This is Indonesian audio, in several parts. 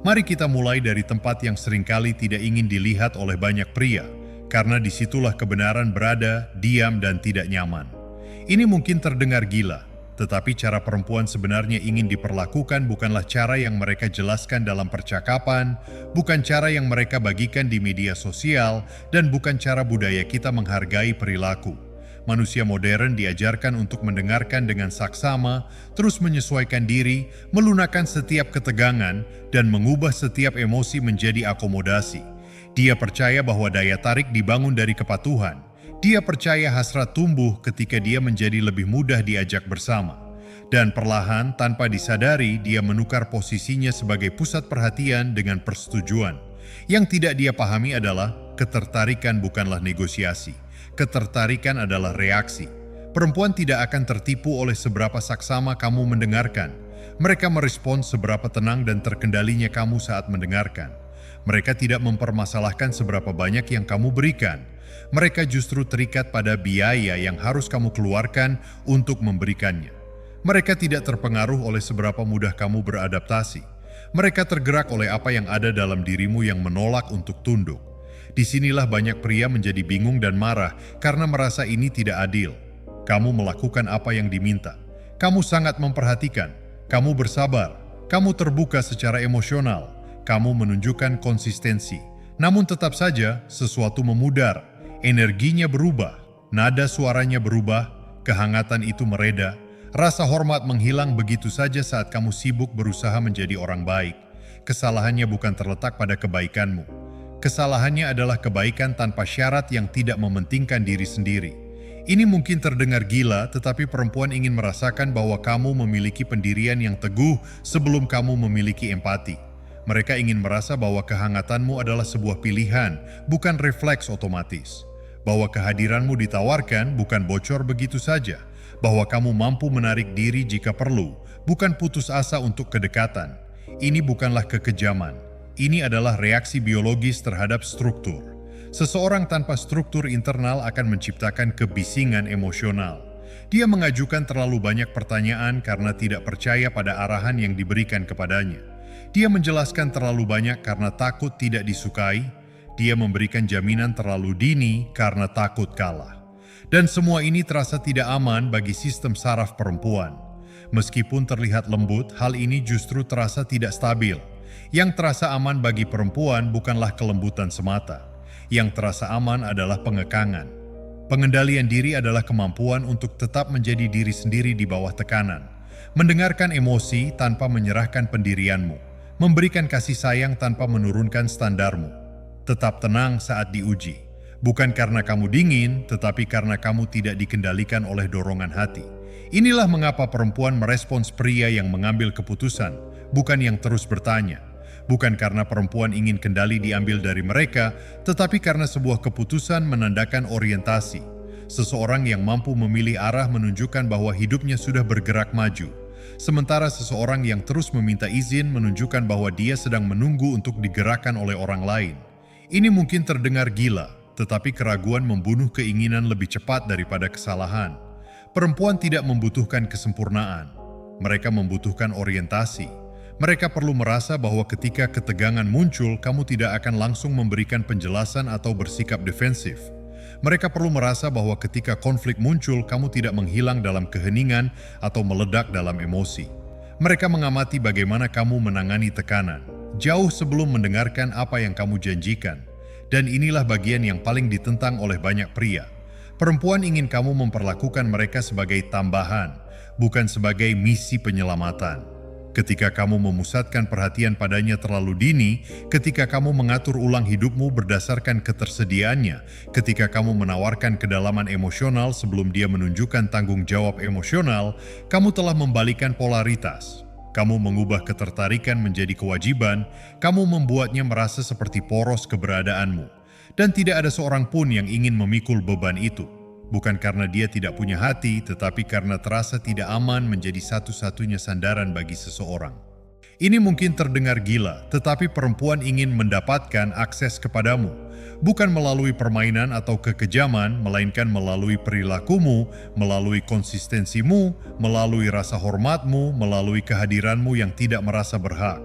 Mari kita mulai dari tempat yang seringkali tidak ingin dilihat oleh banyak pria, karena disitulah kebenaran berada, diam dan tidak nyaman. Ini mungkin terdengar gila, tetapi cara perempuan sebenarnya ingin diperlakukan bukanlah cara yang mereka jelaskan dalam percakapan, bukan cara yang mereka bagikan di media sosial, dan bukan cara budaya kita menghargai perilaku. Manusia modern diajarkan untuk mendengarkan dengan saksama, terus menyesuaikan diri, melunakkan setiap ketegangan, dan mengubah setiap emosi menjadi akomodasi. Dia percaya bahwa daya tarik dibangun dari kepatuhan. Dia percaya hasrat tumbuh ketika dia menjadi lebih mudah diajak bersama. Dan perlahan, tanpa disadari, dia menukar posisinya sebagai pusat perhatian dengan persetujuan. Yang tidak dia pahami adalah ketertarikan bukanlah negosiasi. Ketertarikan adalah reaksi. Perempuan tidak akan tertipu oleh seberapa saksama kamu mendengarkan. Mereka merespons seberapa tenang dan terkendalinya kamu saat mendengarkan. Mereka tidak mempermasalahkan seberapa banyak yang kamu berikan. Mereka justru terikat pada biaya yang harus kamu keluarkan untuk memberikannya. Mereka tidak terpengaruh oleh seberapa mudah kamu beradaptasi. Mereka tergerak oleh apa yang ada dalam dirimu yang menolak untuk tunduk. Disinilah banyak pria menjadi bingung dan marah karena merasa ini tidak adil. Kamu melakukan apa yang diminta. Kamu sangat memperhatikan. Kamu bersabar. Kamu terbuka secara emosional. Kamu menunjukkan konsistensi. Namun tetap saja sesuatu memudar. Energinya berubah. Nada suaranya berubah. Kehangatan itu mereda. Rasa hormat menghilang begitu saja saat kamu sibuk berusaha menjadi orang baik. Kesalahannya bukan terletak pada kebaikanmu. Kesalahannya adalah kebaikan tanpa syarat yang tidak mementingkan diri sendiri. Ini mungkin terdengar gila, tetapi perempuan ingin merasakan bahwa kamu memiliki pendirian yang teguh sebelum kamu memiliki empati. Mereka ingin merasa bahwa kehangatanmu adalah sebuah pilihan, bukan refleks otomatis. Bahwa kehadiranmu ditawarkan, bukan bocor begitu saja. Bahwa kamu mampu menarik diri jika perlu, bukan putus asa untuk kedekatan. Ini bukanlah kekejaman. Ini adalah reaksi biologis terhadap struktur. Seseorang tanpa struktur internal akan menciptakan kebisingan emosional. Dia mengajukan terlalu banyak pertanyaan karena tidak percaya pada arahan yang diberikan kepadanya. Dia menjelaskan terlalu banyak karena takut tidak disukai. Dia memberikan jaminan terlalu dini karena takut kalah. Dan semua ini terasa tidak aman bagi sistem saraf perempuan. Meskipun terlihat lembut, hal ini justru terasa tidak stabil. Yang terasa aman bagi perempuan bukanlah kelembutan semata. Yang terasa aman adalah pengekangan. Pengendalian diri adalah kemampuan untuk tetap menjadi diri sendiri di bawah tekanan. Mendengarkan emosi tanpa menyerahkan pendirianmu. Memberikan kasih sayang tanpa menurunkan standarmu. Tetap tenang saat diuji. Bukan karena kamu dingin, tetapi karena kamu tidak dikendalikan oleh dorongan hati. Inilah mengapa perempuan merespons pria yang mengambil keputusan, bukan yang terus bertanya. Bukan karena perempuan ingin kendali diambil dari mereka, tetapi karena sebuah keputusan menandakan orientasi. Seseorang yang mampu memilih arah menunjukkan bahwa hidupnya sudah bergerak maju. Sementara seseorang yang terus meminta izin menunjukkan bahwa dia sedang menunggu untuk digerakkan oleh orang lain. Ini mungkin terdengar gila, tetapi keraguan membunuh keinginan lebih cepat daripada kesalahan. Perempuan tidak membutuhkan kesempurnaan. Mereka membutuhkan orientasi. Mereka perlu merasa bahwa ketika ketegangan muncul, kamu tidak akan langsung memberikan penjelasan atau bersikap defensif. Mereka perlu merasa bahwa ketika konflik muncul, kamu tidak menghilang dalam keheningan atau meledak dalam emosi. Mereka mengamati bagaimana kamu menangani tekanan, jauh sebelum mendengarkan apa yang kamu janjikan. Dan inilah bagian yang paling ditentang oleh banyak pria. Perempuan ingin kamu memperlakukan mereka sebagai tambahan, bukan sebagai misi penyelamatan. Ketika kamu memusatkan perhatian padanya terlalu dini, ketika kamu mengatur ulang hidupmu berdasarkan ketersediaannya, ketika kamu menawarkan kedalaman emosional sebelum dia menunjukkan tanggung jawab emosional, kamu telah membalikan polaritas. Kamu mengubah ketertarikan menjadi kewajiban, kamu membuatnya merasa seperti poros keberadaanmu. Dan tidak ada seorang pun yang ingin memikul beban itu. Bukan karena dia tidak punya hati, tetapi karena terasa tidak aman menjadi satu-satunya sandaran bagi seseorang. Ini mungkin terdengar gila, tetapi perempuan ingin mendapatkan akses kepadamu. Bukan melalui permainan atau kekejaman, melainkan melalui perilakumu, melalui konsistensimu, melalui rasa hormatmu, melalui kehadiranmu yang tidak merasa berhak.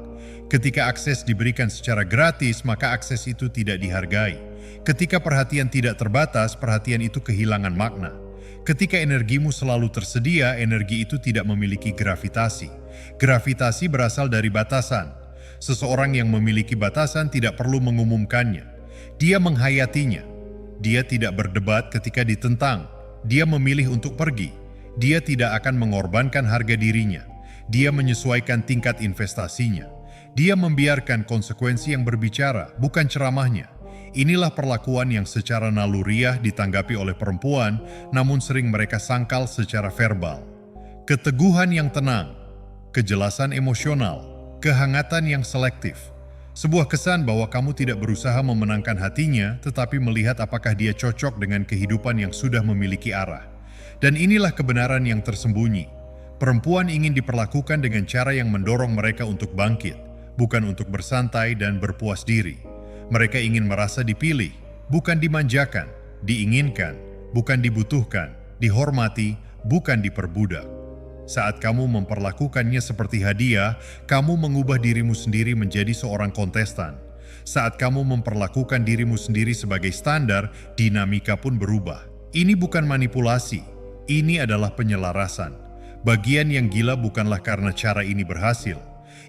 Ketika akses diberikan secara gratis, maka akses itu tidak dihargai. Ketika perhatian tidak terbatas, perhatian itu kehilangan makna. Ketika energimu selalu tersedia, energi itu tidak memiliki gravitasi. Gravitasi berasal dari batasan. Seseorang yang memiliki batasan tidak perlu mengumumkannya. Dia menghayatinya. Dia tidak berdebat ketika ditentang. Dia memilih untuk pergi. Dia tidak akan mengorbankan harga dirinya. Dia menyesuaikan tingkat investasinya. Dia membiarkan konsekuensi yang berbicara, bukan ceramahnya. Inilah perlakuan yang secara naluriah ditanggapi oleh perempuan, namun sering mereka sangkal secara verbal. Keteguhan yang tenang, kejelasan emosional, kehangatan yang selektif. Sebuah kesan bahwa kamu tidak berusaha memenangkan hatinya, tetapi melihat apakah dia cocok dengan kehidupan yang sudah memiliki arah. Dan inilah kebenaran yang tersembunyi. Perempuan ingin diperlakukan dengan cara yang mendorong mereka untuk bangkit, bukan untuk bersantai dan berpuas diri. Mereka ingin merasa dipilih, bukan dimanjakan, diinginkan, bukan dibutuhkan, dihormati, bukan diperbudak. Saat kamu memperlakukannya seperti hadiah, kamu mengubah dirimu sendiri menjadi seorang kontestan. Saat kamu memperlakukan dirimu sendiri sebagai standar, dinamika pun berubah. Ini bukan manipulasi, ini adalah penyelarasan. Bagian yang gila bukanlah karena cara ini berhasil.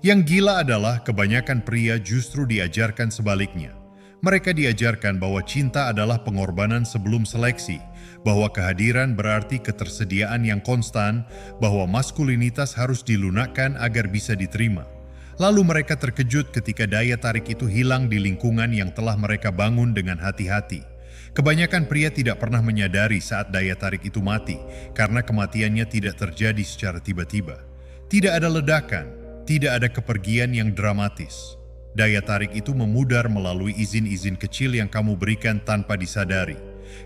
Yang gila adalah kebanyakan pria justru diajarkan sebaliknya. Mereka diajarkan bahwa cinta adalah pengorbanan sebelum seleksi, bahwa kehadiran berarti ketersediaan yang konstan, bahwa maskulinitas harus dilunakkan agar bisa diterima. Lalu mereka terkejut ketika daya tarik itu hilang di lingkungan yang telah mereka bangun dengan hati-hati. Kebanyakan pria tidak pernah menyadari saat daya tarik itu mati, karena kematiannya tidak terjadi secara tiba-tiba. Tidak ada ledakan. Tidak ada kepergian yang dramatis. Daya tarik itu memudar melalui izin-izin kecil yang kamu berikan tanpa disadari.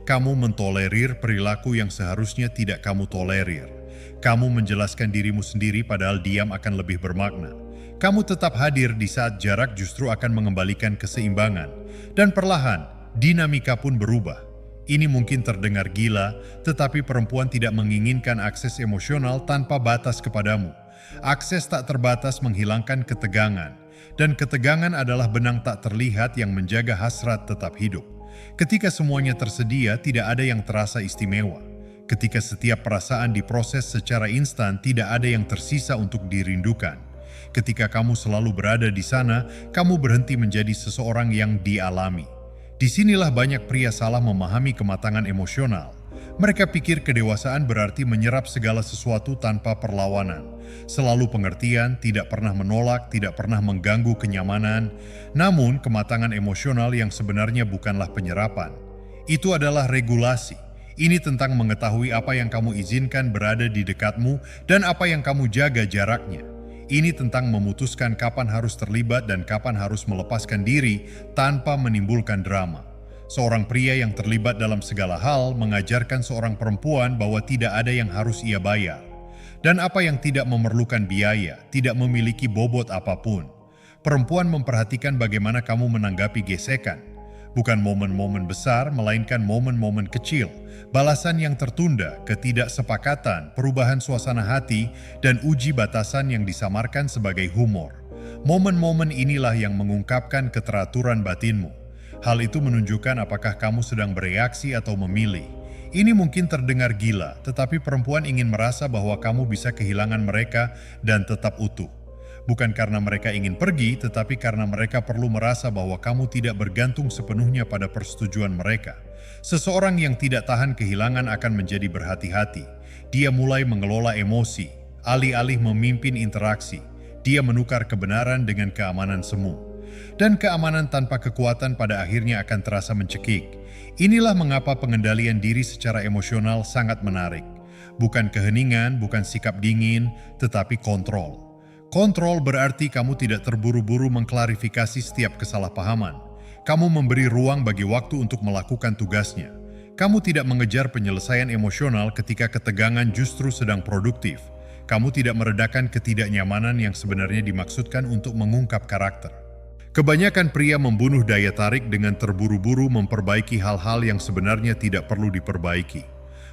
Kamu mentolerir perilaku yang seharusnya tidak kamu tolerir. Kamu menjelaskan dirimu sendiri padahal diam akan lebih bermakna. Kamu tetap hadir di saat jarak justru akan mengembalikan keseimbangan. Dan perlahan, dinamika pun berubah. Ini mungkin terdengar gila, tetapi perempuan tidak menginginkan akses emosional tanpa batas kepadamu. Akses tak terbatas menghilangkan ketegangan, dan ketegangan adalah benang tak terlihat yang menjaga hasrat tetap hidup. Ketika semuanya tersedia, tidak ada yang terasa istimewa. Ketika setiap perasaan diproses secara instan, tidak ada yang tersisa untuk dirindukan. Ketika kamu selalu berada di sana, kamu berhenti menjadi seseorang yang dialami. Disinilah banyak pria salah memahami kematangan emosional. Mereka pikir kedewasaan berarti menyerap segala sesuatu tanpa perlawanan. Selalu pengertian, tidak pernah menolak, tidak pernah mengganggu kenyamanan. Namun, kematangan emosional yang sebenarnya bukanlah penyerapan. Itu adalah regulasi. Ini tentang mengetahui apa yang kamu izinkan berada di dekatmu dan apa yang kamu jaga jaraknya. Ini tentang memutuskan kapan harus terlibat dan kapan harus melepaskan diri tanpa menimbulkan drama. Seorang pria yang terlibat dalam segala hal mengajarkan seorang perempuan bahwa tidak ada yang harus ia bayar. Dan apa yang tidak memerlukan biaya, tidak memiliki bobot apapun. Perempuan memperhatikan bagaimana kamu menanggapi gesekan. Bukan momen-momen besar, melainkan momen-momen kecil. Balasan yang tertunda, ketidaksepakatan, perubahan suasana hati, dan uji batasan yang disamarkan sebagai humor. Momen-momen inilah yang mengungkapkan keteraturan batinmu. Hal itu menunjukkan apakah kamu sedang bereaksi atau memilih. Ini mungkin terdengar gila, tetapi perempuan ingin merasa bahwa kamu bisa kehilangan mereka dan tetap utuh. Bukan karena mereka ingin pergi, tetapi karena mereka perlu merasa bahwa kamu tidak bergantung sepenuhnya pada persetujuan mereka. Seseorang yang tidak tahan kehilangan akan menjadi berhati-hati. Dia mulai mengelola emosi, alih-alih memimpin interaksi. Dia menukar kebenaran dengan keamanan semu. Dan keamanan tanpa kekuatan pada akhirnya akan terasa mencekik. Inilah mengapa pengendalian diri secara emosional sangat menarik. Bukan keheningan, bukan sikap dingin, tetapi kontrol. Kontrol berarti kamu tidak terburu-buru mengklarifikasi setiap kesalahpahaman. Kamu memberi ruang bagi waktu untuk melakukan tugasnya. Kamu tidak mengejar penyelesaian emosional ketika ketegangan justru sedang produktif. Kamu tidak meredakan ketidaknyamanan yang sebenarnya dimaksudkan untuk mengungkap karakter. Kebanyakan pria membunuh daya tarik dengan terburu-buru memperbaiki hal-hal yang sebenarnya tidak perlu diperbaiki.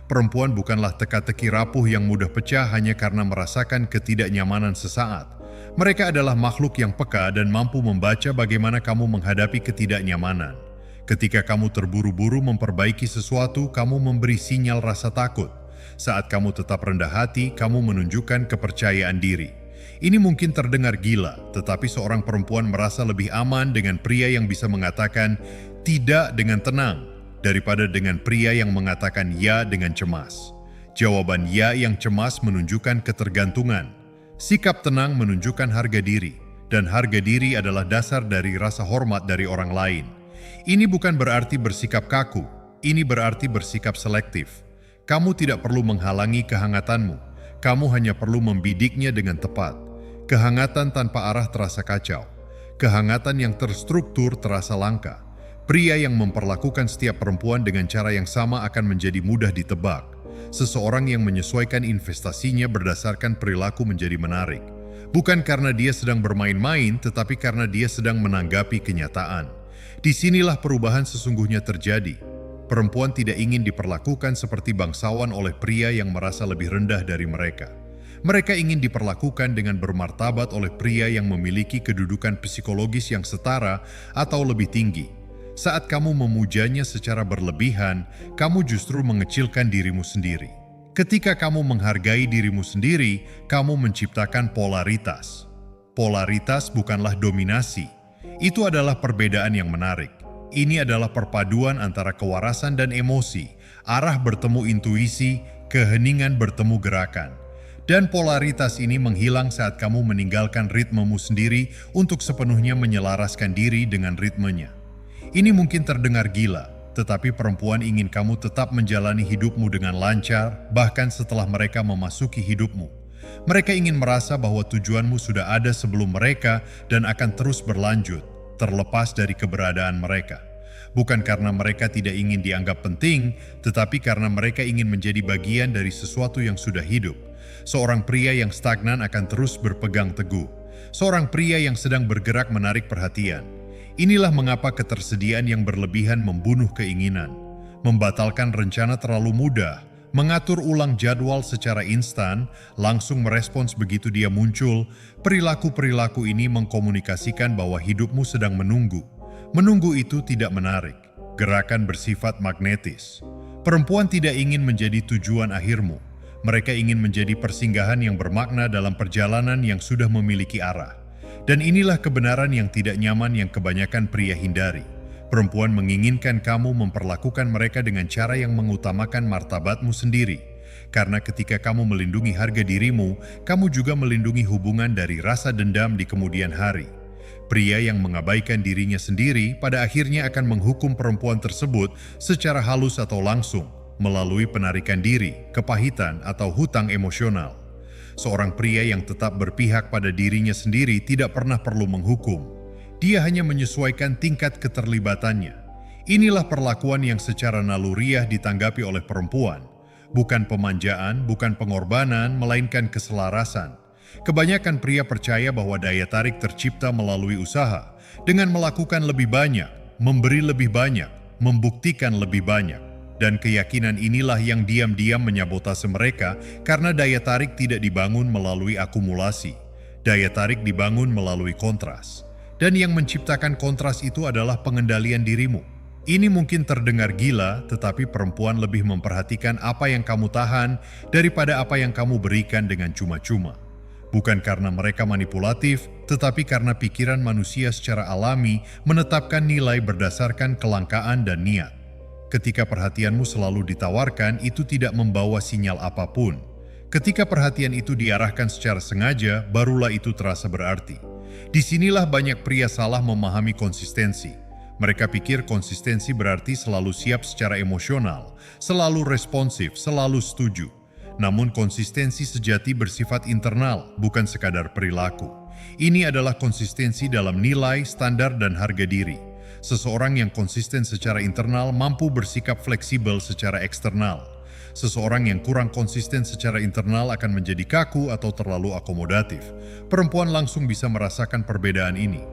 Perempuan bukanlah teka-teki rapuh yang mudah pecah hanya karena merasakan ketidaknyamanan sesaat. Mereka adalah makhluk yang peka dan mampu membaca bagaimana kamu menghadapi ketidaknyamanan. Ketika kamu terburu-buru memperbaiki sesuatu, kamu memberi sinyal rasa takut. Saat kamu tetap rendah hati, kamu menunjukkan kepercayaan diri. Ini mungkin terdengar gila, tetapi seorang perempuan merasa lebih aman dengan pria yang bisa mengatakan tidak dengan tenang daripada dengan pria yang mengatakan ya dengan cemas. Jawaban ya yang cemas menunjukkan ketergantungan. Sikap tenang menunjukkan harga diri, dan harga diri adalah dasar dari rasa hormat dari orang lain. Ini bukan berarti bersikap kaku, ini berarti bersikap selektif. Kamu tidak perlu menghalangi kehangatanmu, kamu hanya perlu membidiknya dengan tepat. Kehangatan tanpa arah terasa kacau. Kehangatan yang terstruktur terasa langka. Pria yang memperlakukan setiap perempuan dengan cara yang sama akan menjadi mudah ditebak. Seseorang yang menyesuaikan investasinya berdasarkan perilaku menjadi menarik. Bukan karena dia sedang bermain-main, tetapi karena dia sedang menanggapi kenyataan. Disinilah perubahan sesungguhnya terjadi. Perempuan tidak ingin diperlakukan seperti bangsawan oleh pria yang merasa lebih rendah dari mereka. Mereka ingin diperlakukan dengan bermartabat oleh pria yang memiliki kedudukan psikologis yang setara atau lebih tinggi. Saat kamu memujanya secara berlebihan, kamu justru mengecilkan dirimu sendiri. Ketika kamu menghargai dirimu sendiri, kamu menciptakan polaritas. Polaritas bukanlah dominasi. Itu adalah perbedaan yang menarik. Ini adalah perpaduan antara kewarasan dan emosi, arah bertemu intuisi, keheningan bertemu gerakan. Dan polaritas ini menghilang saat kamu meninggalkan ritmemu sendiri untuk sepenuhnya menyelaraskan diri dengan ritmenya. Ini mungkin terdengar gila, tetapi perempuan ingin kamu tetap menjalani hidupmu dengan lancar, bahkan setelah mereka memasuki hidupmu. Mereka ingin merasa bahwa tujuanmu sudah ada sebelum mereka dan akan terus berlanjut, terlepas dari keberadaan mereka. Bukan karena mereka tidak ingin dianggap penting, tetapi karena mereka ingin menjadi bagian dari sesuatu yang sudah hidup. Seorang pria yang stagnan akan terus berpegang teguh. Seorang pria yang sedang bergerak menarik perhatian. Inilah mengapa ketersediaan yang berlebihan membunuh keinginan, membatalkan rencana terlalu mudah, mengatur ulang jadwal secara instan, langsung merespons begitu dia muncul. Perilaku-perilaku ini mengkomunikasikan bahwa hidupmu sedang menunggu. Menunggu itu tidak menarik, gerakan bersifat magnetis. Perempuan tidak ingin menjadi tujuan akhirmu. Mereka ingin menjadi persinggahan yang bermakna dalam perjalanan yang sudah memiliki arah. Dan inilah kebenaran yang tidak nyaman yang kebanyakan pria hindari. Perempuan menginginkan kamu memperlakukan mereka dengan cara yang mengutamakan martabatmu sendiri. Karena ketika kamu melindungi harga dirimu, kamu juga melindungi hubungan dari rasa dendam di kemudian hari. Pria yang mengabaikan dirinya sendiri pada akhirnya akan menghukum perempuan tersebut secara halus atau langsung, melalui penarikan diri, kepahitan, atau hutang emosional. Seorang pria yang tetap berpihak pada dirinya sendiri tidak pernah perlu menghukum. Dia hanya menyesuaikan tingkat keterlibatannya. Inilah perlakuan yang secara naluriah ditanggapi oleh perempuan. Bukan pemanjaan, bukan pengorbanan, melainkan keselarasan. Kebanyakan pria percaya bahwa daya tarik tercipta melalui usaha, dengan melakukan lebih banyak, memberi lebih banyak, membuktikan lebih banyak. Dan keyakinan inilah yang diam-diam menyabotase mereka karena daya tarik tidak dibangun melalui akumulasi. Daya tarik dibangun melalui kontras. Dan yang menciptakan kontras itu adalah pengendalian dirimu. Ini mungkin terdengar gila, tetapi perempuan lebih memperhatikan apa yang kamu tahan daripada apa yang kamu berikan dengan cuma-cuma. Bukan karena mereka manipulatif, tetapi karena pikiran manusia secara alami menetapkan nilai berdasarkan kelangkaan dan niat. Ketika perhatianmu selalu ditawarkan, itu tidak membawa sinyal apapun. Ketika perhatian itu diarahkan secara sengaja, barulah itu terasa berarti. Disinilah banyak pria salah memahami konsistensi. Mereka pikir konsistensi berarti selalu siap secara emosional, selalu responsif, selalu setuju. Namun konsistensi sejati bersifat internal, bukan sekadar perilaku. Ini adalah konsistensi dalam nilai, standar, dan harga diri. Seseorang yang konsisten secara internal mampu bersikap fleksibel secara eksternal. Seseorang yang kurang konsisten secara internal akan menjadi kaku atau terlalu akomodatif. Perempuan langsung bisa merasakan perbedaan ini.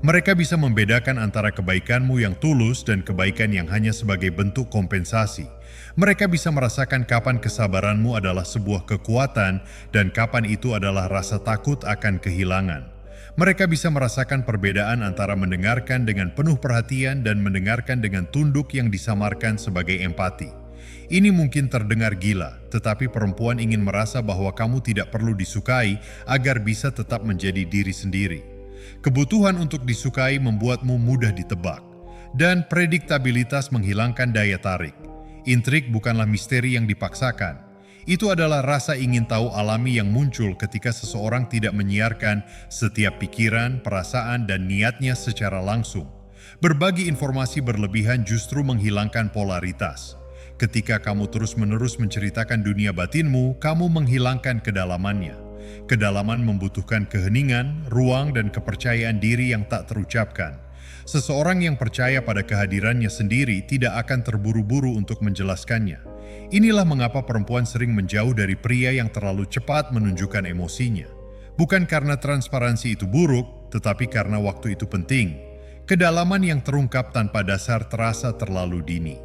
Mereka bisa membedakan antara kebaikanmu yang tulus dan kebaikan yang hanya sebagai bentuk kompensasi. Mereka bisa merasakan kapan kesabaranmu adalah sebuah kekuatan dan kapan itu adalah rasa takut akan kehilangan. Mereka bisa merasakan perbedaan antara mendengarkan dengan penuh perhatian dan mendengarkan dengan tunduk yang disamarkan sebagai empati. Ini mungkin terdengar gila, tetapi perempuan ingin merasa bahwa kamu tidak perlu disukai agar bisa tetap menjadi diri sendiri. Kebutuhan untuk disukai membuatmu mudah ditebak, dan prediktabilitas menghilangkan daya tarik. Intrik bukanlah misteri yang dipaksakan. Itu adalah rasa ingin tahu alami yang muncul ketika seseorang tidak menyiarkan setiap pikiran, perasaan, dan niatnya secara langsung. Berbagi informasi berlebihan justru menghilangkan polaritas. Ketika kamu terus-menerus menceritakan dunia batinmu, kamu menghilangkan kedalamannya. Kedalaman membutuhkan keheningan, ruang, dan kepercayaan diri yang tak terucapkan. Seseorang yang percaya pada kehadirannya sendiri tidak akan terburu-buru untuk menjelaskannya. Inilah mengapa perempuan sering menjauh dari pria yang terlalu cepat menunjukkan emosinya. Bukan karena transparansi itu buruk, tetapi karena waktu itu penting. Kedalaman yang terungkap tanpa dasar terasa terlalu dini.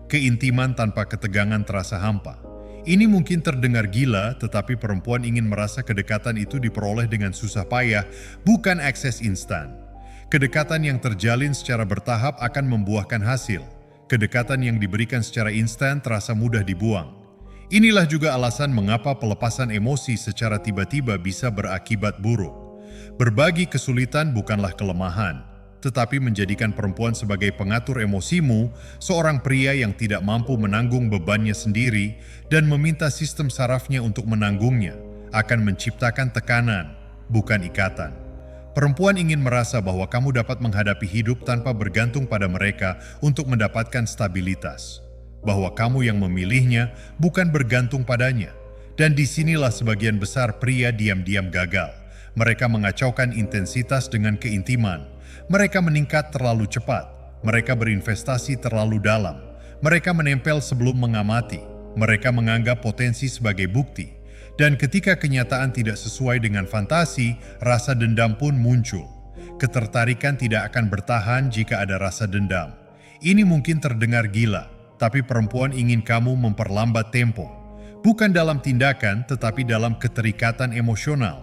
Keintiman tanpa ketegangan terasa hampa. Ini mungkin terdengar gila, tetapi perempuan ingin merasa kedekatan itu diperoleh dengan susah payah, bukan akses instan. Kedekatan yang terjalin secara bertahap akan membuahkan hasil. Kedekatan yang diberikan secara instan terasa mudah dibuang. Inilah juga alasan mengapa pelepasan emosi secara tiba-tiba bisa berakibat buruk. Berbagi kesulitan bukanlah kelemahan, tetapi menjadikan perempuan sebagai pengatur emosimu, seorang pria yang tidak mampu menanggung bebannya sendiri dan meminta sistem sarafnya untuk menanggungnya, akan menciptakan tekanan, bukan ikatan. Perempuan ingin merasa bahwa kamu dapat menghadapi hidup tanpa bergantung pada mereka untuk mendapatkan stabilitas. Bahwa kamu yang memilihnya, bukan bergantung padanya. Dan disinilah sebagian besar pria diam-diam gagal. Mereka mengacaukan intensitas dengan keintiman. Mereka meningkat terlalu cepat. Mereka berinvestasi terlalu dalam. Mereka menempel sebelum mengamati. Mereka menganggap potensi sebagai bukti. Dan ketika kenyataan tidak sesuai dengan fantasi, rasa dendam pun muncul. Ketertarikan tidak akan bertahan jika ada rasa dendam. Ini mungkin terdengar gila, tapi perempuan ingin kamu memperlambat tempo. Bukan dalam tindakan, tetapi dalam keterikatan emosional.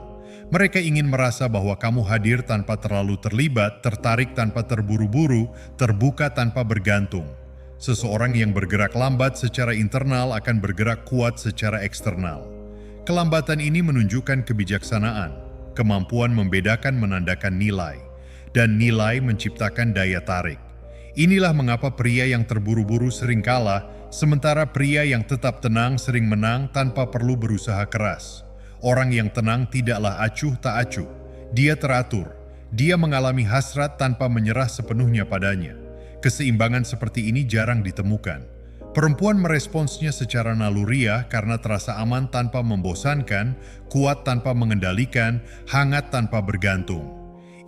Mereka ingin merasa bahwa kamu hadir tanpa terlalu terlibat, tertarik tanpa terburu-buru, terbuka tanpa bergantung. Seseorang yang bergerak lambat secara internal akan bergerak kuat secara eksternal. Kelambatan ini menunjukkan kebijaksanaan, kemampuan membedakan menandakan nilai, dan nilai menciptakan daya tarik. Inilah mengapa pria yang terburu-buru sering kalah, sementara pria yang tetap tenang sering menang tanpa perlu berusaha keras. Orang yang tenang tidaklah acuh tak acuh, dia teratur, dia mengalami hasrat tanpa menyerah sepenuhnya padanya. Keseimbangan seperti ini jarang ditemukan. Perempuan meresponsnya secara naluriah karena terasa aman tanpa membosankan, kuat tanpa mengendalikan, hangat tanpa bergantung.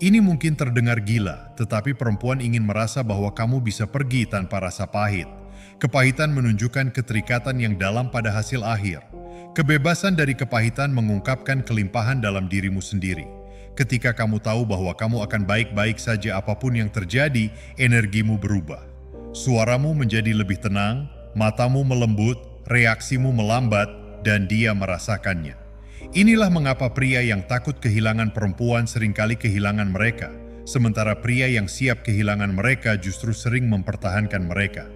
Ini mungkin terdengar gila, tetapi perempuan ingin merasa bahwa kamu bisa pergi tanpa rasa pahit. Kepahitan menunjukkan keterikatan yang dalam pada hasil akhir. Kebebasan dari kepahitan mengungkapkan kelimpahan dalam dirimu sendiri. Ketika kamu tahu bahwa kamu akan baik-baik saja apapun yang terjadi, energimu berubah. Suaramu menjadi lebih tenang, matamu melembut, reaksimu melambat, dan dia merasakannya. Inilah mengapa pria yang takut kehilangan perempuan seringkali kehilangan mereka, sementara pria yang siap kehilangan mereka justru sering mempertahankan mereka.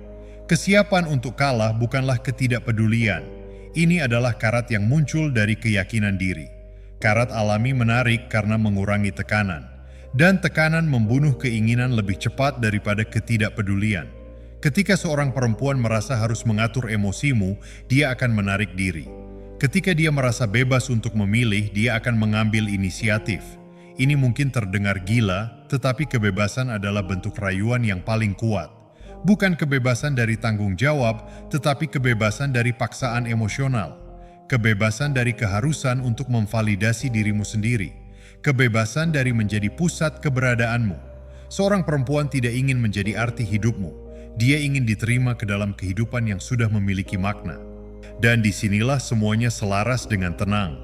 Kesiapan untuk kalah bukanlah ketidakpedulian. Ini adalah karat yang muncul dari keyakinan diri. Karat alami menarik karena mengurangi tekanan, dan tekanan membunuh keinginan lebih cepat daripada ketidakpedulian. Ketika seorang perempuan merasa harus mengatur emosimu, dia akan menarik diri. Ketika dia merasa bebas untuk memilih, dia akan mengambil inisiatif. Ini mungkin terdengar gila, tetapi kebebasan adalah bentuk rayuan yang paling kuat. Bukan kebebasan dari tanggung jawab, tetapi kebebasan dari paksaan emosional. Kebebasan dari keharusan untuk memvalidasi dirimu sendiri. Kebebasan dari menjadi pusat keberadaanmu. Seorang perempuan tidak ingin menjadi arti hidupmu. Dia ingin diterima ke dalam kehidupan yang sudah memiliki makna. Dan disinilah semuanya selaras dengan tenang.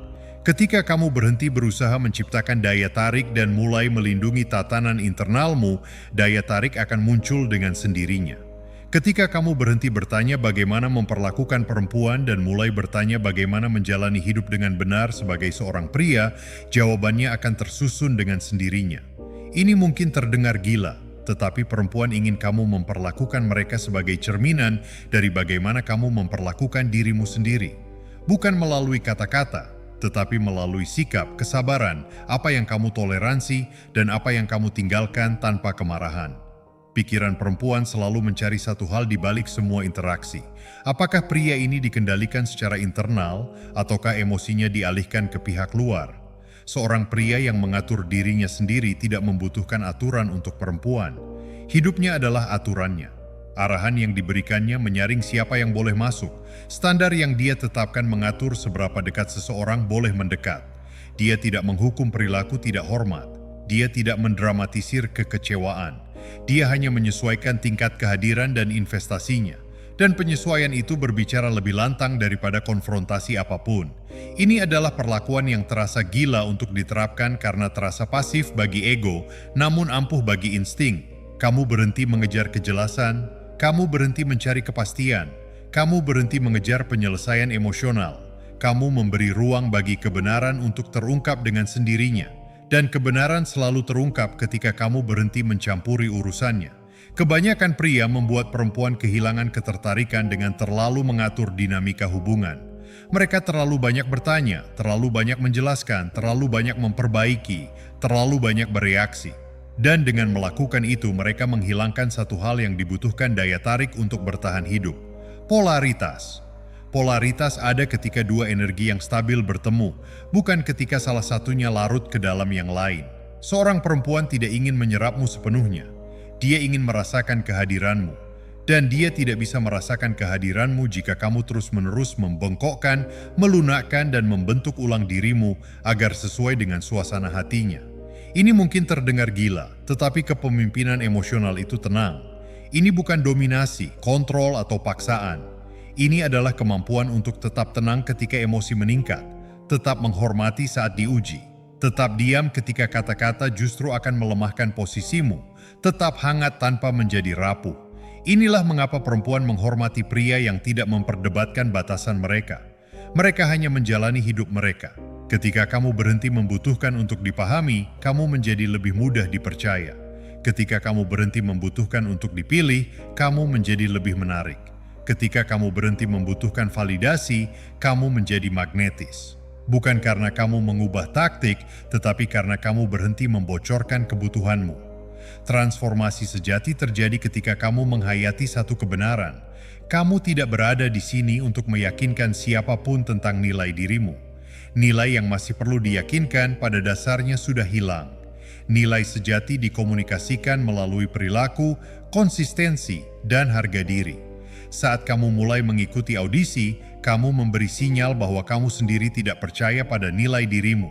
Ketika kamu berhenti berusaha menciptakan daya tarik dan mulai melindungi tatanan internalmu, daya tarik akan muncul dengan sendirinya. Ketika kamu berhenti bertanya bagaimana memperlakukan perempuan dan mulai bertanya bagaimana menjalani hidup dengan benar sebagai seorang pria, jawabannya akan tersusun dengan sendirinya. Ini mungkin terdengar gila, tetapi perempuan ingin kamu memperlakukan mereka sebagai cerminan dari bagaimana kamu memperlakukan dirimu sendiri. Bukan melalui kata-kata, tetapi melalui sikap, kesabaran, apa yang kamu toleransi, dan apa yang kamu tinggalkan tanpa kemarahan. Pikiran perempuan selalu mencari satu hal di balik semua interaksi. Apakah pria ini dikendalikan secara internal, ataukah emosinya dialihkan ke pihak luar? Seorang pria yang mengatur dirinya sendiri tidak membutuhkan aturan untuk perempuan. Hidupnya adalah aturannya. Arahan yang diberikannya menyaring siapa yang boleh masuk. Standar yang dia tetapkan mengatur seberapa dekat seseorang boleh mendekat. Dia tidak menghukum perilaku tidak hormat. Dia tidak mendramatisir kekecewaan. Dia hanya menyesuaikan tingkat kehadiran dan investasinya. Dan penyesuaian itu berbicara lebih lantang daripada konfrontasi apapun. Ini adalah perlakuan yang terasa gila untuk diterapkan karena terasa pasif bagi ego, namun ampuh bagi insting. Kamu berhenti mengejar kejelasan. Kamu berhenti mencari kepastian, kamu berhenti mengejar penyelesaian emosional, kamu memberi ruang bagi kebenaran untuk terungkap dengan sendirinya, dan kebenaran selalu terungkap ketika kamu berhenti mencampuri urusannya. Kebanyakan pria membuat perempuan kehilangan ketertarikan dengan terlalu mengatur dinamika hubungan. Mereka terlalu banyak bertanya, terlalu banyak menjelaskan, terlalu banyak memperbaiki, terlalu banyak bereaksi. Dan dengan melakukan itu mereka menghilangkan satu hal yang dibutuhkan daya tarik untuk bertahan hidup. Polaritas. Polaritas ada ketika dua energi yang stabil bertemu, bukan ketika salah satunya larut ke dalam yang lain. Seorang perempuan tidak ingin menyerapmu sepenuhnya. Dia ingin merasakan kehadiranmu. Dan dia tidak bisa merasakan kehadiranmu jika kamu terus-menerus membengkokkan, melunakkan, dan membentuk ulang dirimu agar sesuai dengan suasana hatinya. Ini mungkin terdengar gila, tetapi kepemimpinan emosional itu tenang. Ini bukan dominasi, kontrol, atau paksaan. Ini adalah kemampuan untuk tetap tenang ketika emosi meningkat, tetap menghormati saat diuji, tetap diam ketika kata-kata justru akan melemahkan posisimu, tetap hangat tanpa menjadi rapuh. Inilah mengapa perempuan menghormati pria yang tidak memperdebatkan batasan mereka. Mereka hanya menjalani hidup mereka. Ketika kamu berhenti membutuhkan untuk dipahami, kamu menjadi lebih mudah dipercaya. Ketika kamu berhenti membutuhkan untuk dipilih, kamu menjadi lebih menarik. Ketika kamu berhenti membutuhkan validasi, kamu menjadi magnetis. Bukan karena kamu mengubah taktik, tetapi karena kamu berhenti membocorkan kebutuhanmu. Transformasi sejati terjadi ketika kamu menghayati satu kebenaran. Kamu tidak berada di sini untuk meyakinkan siapapun tentang nilai dirimu. Nilai yang masih perlu diyakinkan pada dasarnya sudah hilang. Nilai sejati dikomunikasikan melalui perilaku, konsistensi, dan harga diri. Saat kamu mulai mengikuti audisi, kamu memberi sinyal bahwa kamu sendiri tidak percaya pada nilai dirimu.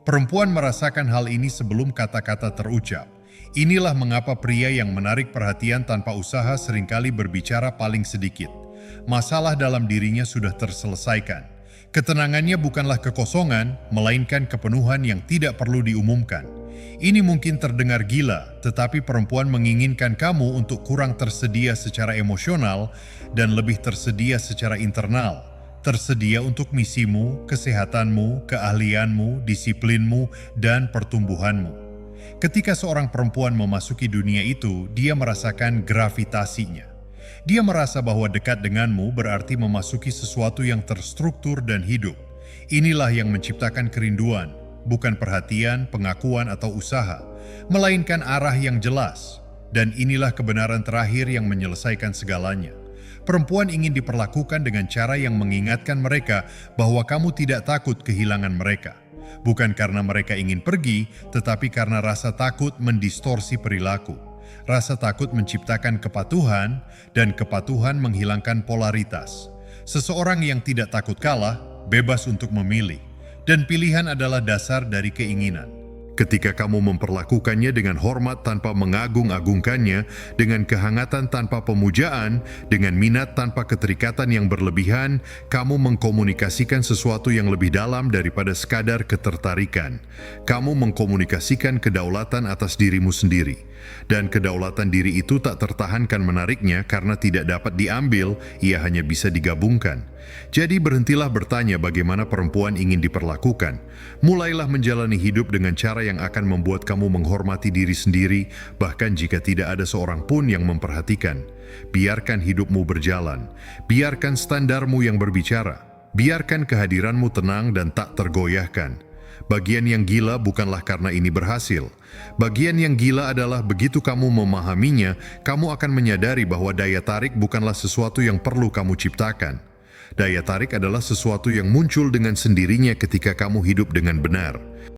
Perempuan merasakan hal ini sebelum kata-kata terucap. Inilah mengapa pria yang menarik perhatian tanpa usaha seringkali berbicara paling sedikit. Masalah dalam dirinya sudah terselesaikan. Ketenangannya bukanlah kekosongan, melainkan kepenuhan yang tidak perlu diumumkan. Ini mungkin terdengar gila, tetapi perempuan menginginkan kamu untuk kurang tersedia secara emosional dan lebih tersedia secara internal. Tersedia untuk misimu, kesehatanmu, keahlianmu, disiplinmu, dan pertumbuhanmu. Ketika seorang perempuan memasuki dunia itu, dia merasakan gravitasinya. Dia merasa bahwa dekat denganmu berarti memasuki sesuatu yang terstruktur dan hidup. Inilah yang menciptakan kerinduan, bukan perhatian, pengakuan, atau usaha, melainkan arah yang jelas. Dan inilah kebenaran terakhir yang menyelesaikan segalanya. Perempuan ingin diperlakukan dengan cara yang mengingatkan mereka bahwa kamu tidak takut kehilangan mereka. Bukan karena mereka ingin pergi, tetapi karena rasa takut mendistorsi perilaku. Rasa takut menciptakan kepatuhan, dan kepatuhan menghilangkan polaritas. Seseorang yang tidak takut kalah, bebas untuk memilih. Dan pilihan adalah dasar dari keinginan. Ketika kamu memperlakukannya dengan hormat tanpa mengagung-agungkannya, dengan kehangatan tanpa pemujaan, dengan minat tanpa keterikatan yang berlebihan, kamu mengkomunikasikan sesuatu yang lebih dalam daripada sekadar ketertarikan. Kamu mengkomunikasikan kedaulatan atas dirimu sendiri. Dan kedaulatan diri itu tak tertahankan menariknya karena tidak dapat diambil, ia hanya bisa digabungkan. Jadi berhentilah bertanya bagaimana perempuan ingin diperlakukan. Mulailah menjalani hidup dengan cara yang akan membuat kamu menghormati diri sendiri, bahkan jika tidak ada seorang pun yang memperhatikan. Biarkan hidupmu berjalan. Biarkan standarmu yang berbicara. Biarkan kehadiranmu tenang dan tak tergoyahkan. Bagian yang gila bukanlah karena ini berhasil. Bagian yang gila adalah begitu kamu memahaminya, kamu akan menyadari bahwa daya tarik bukanlah sesuatu yang perlu kamu ciptakan. Daya tarik adalah sesuatu yang muncul dengan sendirinya ketika kamu hidup dengan benar.